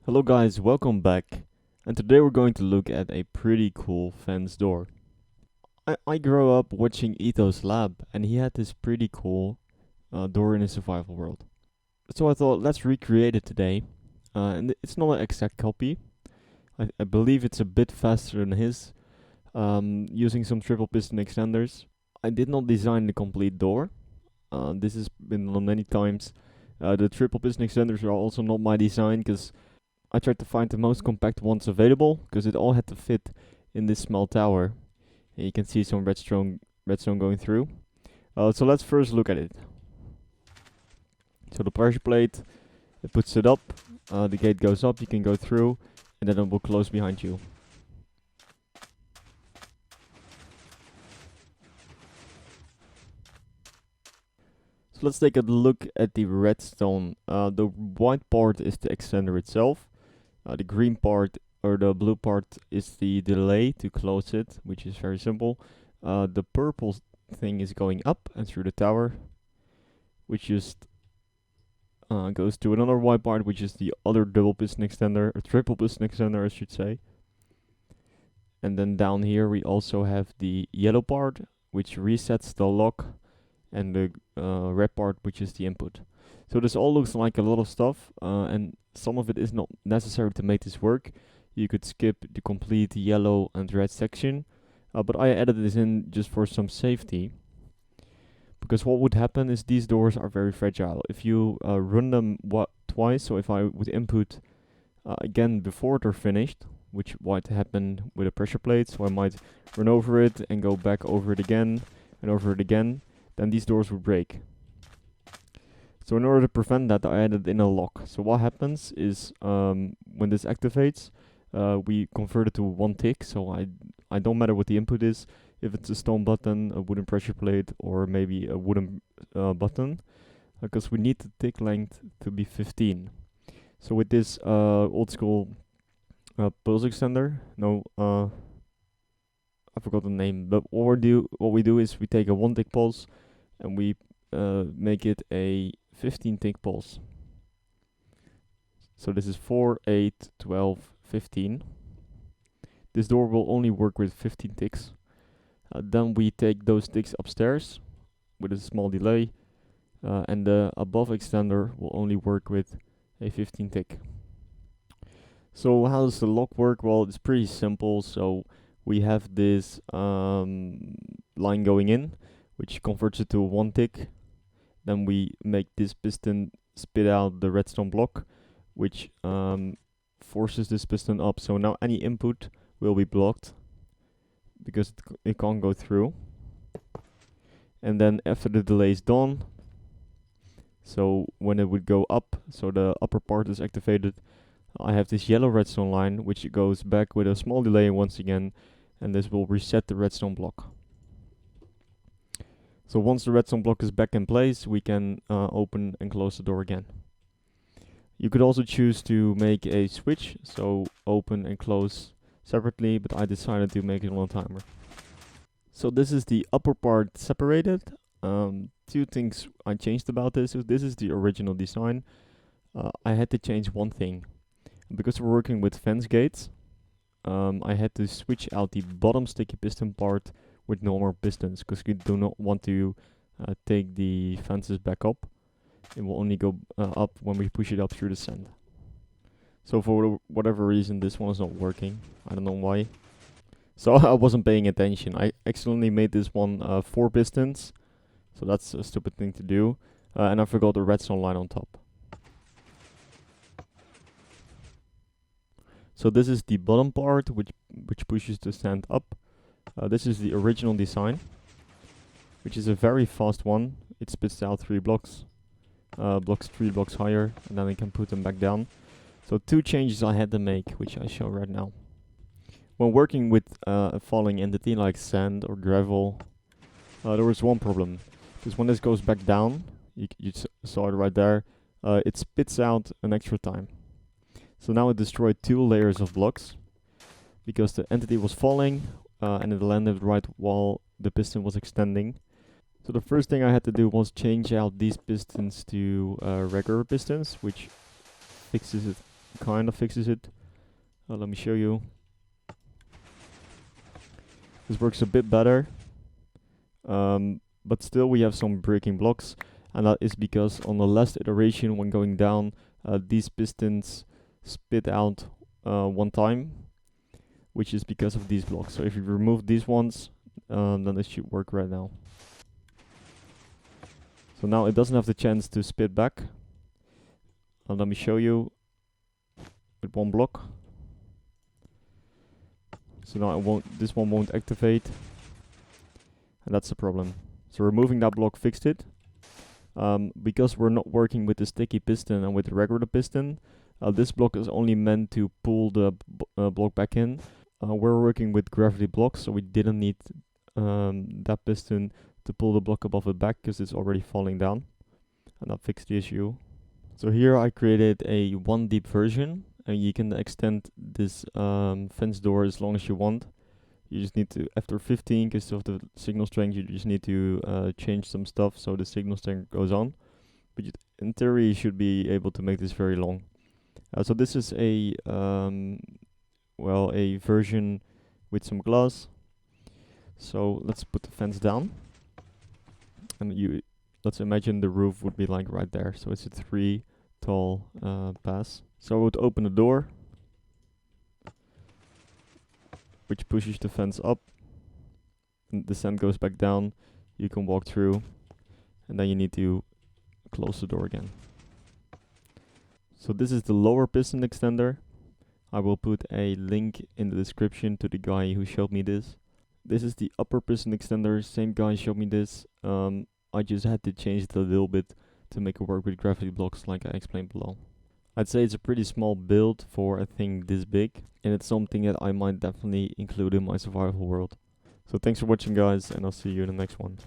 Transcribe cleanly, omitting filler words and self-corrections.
Hello guys, welcome back. And today we're going to look at a pretty cool fence door. I grew up watching Etho's lab and he had this pretty cool door in a survival world. So I thought let's recreate it today. And it's not an exact copy. I believe it's a bit faster than his, using some triple piston extenders. I did not design the complete door. This has been done many times. The triple piston extenders are also not my design because I tried to find the most compact ones available because it all had to fit in this small tower. And you can see some redstone going through. So let's first look at it. So the pressure plate, it puts it up, the gate goes up, you can go through, and then it will close behind you. So let's take a look at the redstone. The white part is the extender itself. The green part or the blue part is the delay to close it, which is very simple. The purple thing is going up and through the tower, which just goes to another white part, which is the other double piston extender, or triple piston extender, I should say. And then down here we also have the yellow part, which resets the lock, and the red part, which is the input. So this all looks like a lot of stuff, and some of it is not necessary to make this work. You could skip the complete yellow and red section, but I added this in just for some safety. Because what would happen is these doors are very fragile. If you run them twice, so if I would input again before they're finished, which might happen with a pressure plate, so I might run over it and go back over it again and over it again, then these doors would break. So in order to prevent that, I added in a lock. So what happens is when this activates, we convert it to one tick. So I don't matter what the input is, if it's a stone button, a wooden pressure plate, or maybe a wooden button, because we need the tick length to be 15. So with this old school pulse extender, I forgot the name, but what we do is we take a 1 tick pulse and we make it a 15 tick pulse. So this is 4, 8, 12, 15. This door will only work with 15 ticks. Then we take those ticks upstairs with a small delay, and the above extender will only work with a 15 tick. So how does the lock work? Well, it's pretty simple. So we have this line going in, which converts it to 1 tick. Then we make this piston spit out the redstone block, which forces this piston up. So now any input will be blocked because it can't go through. And then after the delay is done, so when it would go up, so the upper part is activated, I have this yellow redstone line, which goes back with a small delay once again, and this will reset the redstone block. So once the redstone block is back in place, we can open and close the door again. You could also choose to make a switch, so open and close separately, but I decided to make it on a timer. So this is the upper part separated. Two things I changed about this. So this is the original design. I had to change one thing. Because we're working with fence gates, I had to switch out the bottom sticky piston part with normal pistons, because we do not want to take the fences back up. It will only go up when we push it up through the sand. So for whatever reason, this one is not working. I don't know why. So I wasn't paying attention. I accidentally made this one 4 pistons. So that's a stupid thing to do. And I forgot the redstone line on top. So this is the bottom part, which pushes the sand up. This is the original design, which is a very fast one. It spits out 3 blocks, 3 blocks higher, and then we can put them back down. So 2 changes I had to make, which I show right now. When working with a falling entity like sand or gravel, there was one problem. Because when this goes back down, you saw it right there, it spits out an extra time. So now it destroyed 2 layers of blocks, because the entity was falling, and it landed right while the piston was extending. So the first thing I had to do was change out these pistons to regular pistons, which fixes it kind of fixes it. Let me show you. This works a bit better. But still we have some breaking blocks, and that is because on the last iteration when going down, these pistons spit out one time, which is because of these blocks. So if you remove these ones, then it should work right now. So now it doesn't have the chance to spit back. Let me show you with one block. So now this one won't activate, and that's the problem. So removing that block fixed it. Because we're not working with the sticky piston and with the regular piston, this block is only meant to pull the block back in. We're working with gravity blocks, so we didn't need that piston to pull the block above it back because it's already falling down, and that fixed the issue. So here I created a 1 deep version, and you can extend this fence door as long as you want. You just need to, after 15, because of the signal strength, you just need to change some stuff so the signal strength goes on. But in theory, you should be able to make this very long. So this is a a version with some glass. So let's put the fence down, and let's imagine the roof would be like right there. So it's a 3 tall pass. So I would open the door, which pushes the fence up, and the sand goes back down. You can walk through, and then you need to close the door again. So this is the lower piston extender. I will put a link in the description to the guy who showed me this. This is the upper piston extender. Same guy showed me this. I just had to change it a little bit to make it work with gravity blocks like I explained below. I'd say it's a pretty small build for a thing this big, and it's something that I might definitely include in my survival world. So thanks for watching, guys, and I'll see you in the next one.